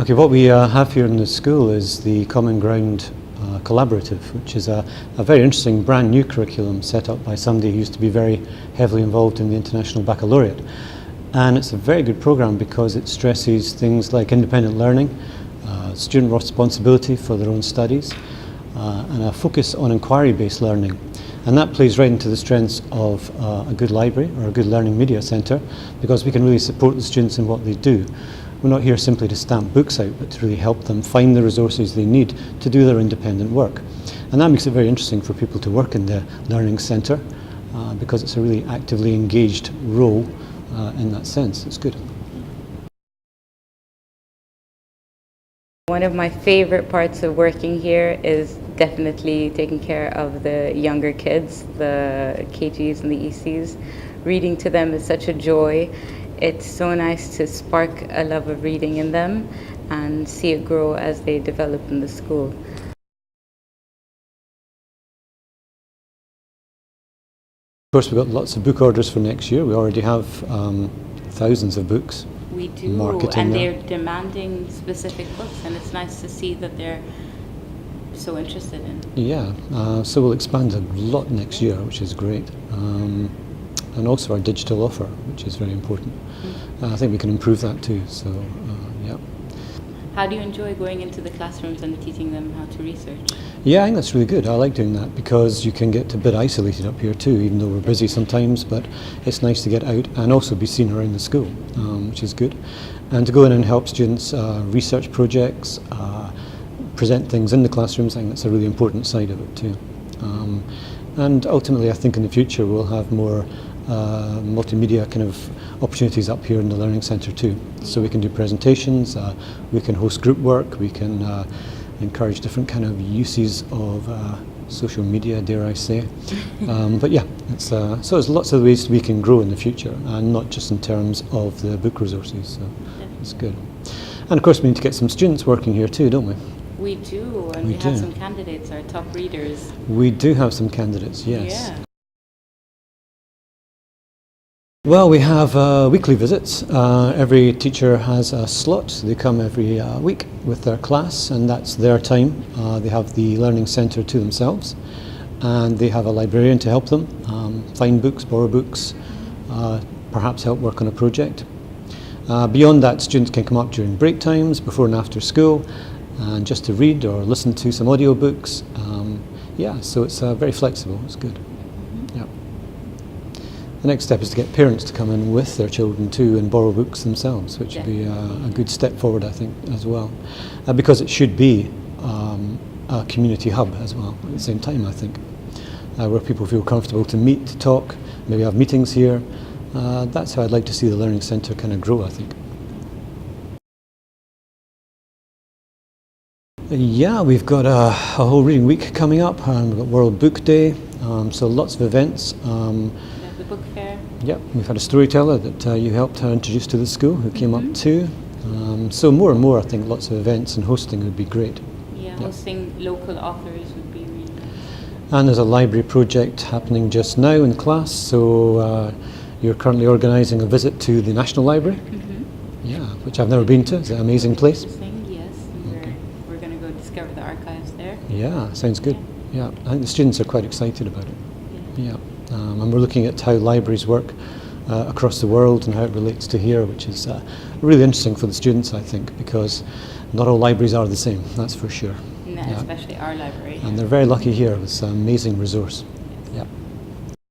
Okay, what we have here in the school is the Common Ground Collaborative, which is a very interesting brand new curriculum set up by somebody who used to be very heavily involved in the International Baccalaureate. And it's a very good program because it stresses things like independent learning, student responsibility for their own studies, and a focus on inquiry-based learning. And that plays right into the strengths of a good library or a good learning media centre, because we can really support the students in what they do. We're not here simply to stamp books out, but to really help them find the resources they need to do their independent work. And that makes it very interesting for people to work in the learning centre, because it's a really actively engaged role in that sense. It's good. One of my favorite parts of working here is definitely taking care of the younger kids, the KGs and the ECs. Reading to them is such a joy. It's so nice to spark a love of reading in them and see it grow as they develop in the school. Of course, we've got lots of book orders for next year. We already have thousands of books. We do, and they're demanding specific books, and it's nice to see that they're so interested in. Yeah, so we'll expand a lot next year, which is great. And also our digital offer, which is very important. I think we can improve that too, so yeah. How do you enjoy going into the classrooms and teaching them how to research? Yeah, I think that's really good. I like doing that because you can get a bit isolated up here too, even though we're busy sometimes, but it's nice to get out and also be seen around the school, which is good. And to go in and help students research projects, present things in the classrooms, I think that's a really important side of it too. And ultimately I think in the future we'll have more multimedia kind of opportunities up here in the Learning Centre too. So we can do presentations, we can host group work, we can encourage different kind of uses of social media, dare I say. But yeah, so there's lots of ways we can grow in the future, and not just in terms of the book resources, so it's good. And of course we need to get some students working here too, don't we? We do, and we have some candidates, our top readers. We do have some candidates, yes. Yeah. Well, we have weekly visits. Every teacher has a slot. They come every week with their class, and that's their time. They have the learning centre to themselves, and they have a librarian to help them find books, borrow books, perhaps help work on a project. Beyond that, students can come up during break times, before and after school, and just to read or listen to some audiobooks. Yeah, so it's very flexible. It's good. Yeah. The next step is to get parents to come in with their children too and borrow books themselves, which would be a good step forward, I think, as well. Because it should be a community hub as well at the same time, I think, where people feel comfortable to meet, to talk, maybe have meetings here. That's how I'd like to see the Learning Centre kind of grow, I think. Yeah, we've got a whole reading week coming up, and we've got World Book Day, so lots of events. The book fair. Yep, we've had a storyteller that you helped introduce to the school who came up too. So more and more, I think lots of events and hosting would be great. Yeah, hosting local authors would be really nice. And there's a library project happening just now in class, so you're currently organising a visit to the National Library. Yeah, which I've never been to. It's an amazing place. Yes, we're going to go discover the archives there. Yeah, sounds good. Yeah, I think the students are quite excited about it. Yeah. And we're looking at how libraries work across the world and how it relates to here, which is really interesting for the students, I think, because not all libraries are the same, that's for sure. No, especially our library. And they're very lucky here with an amazing resource. Yes. Yeah.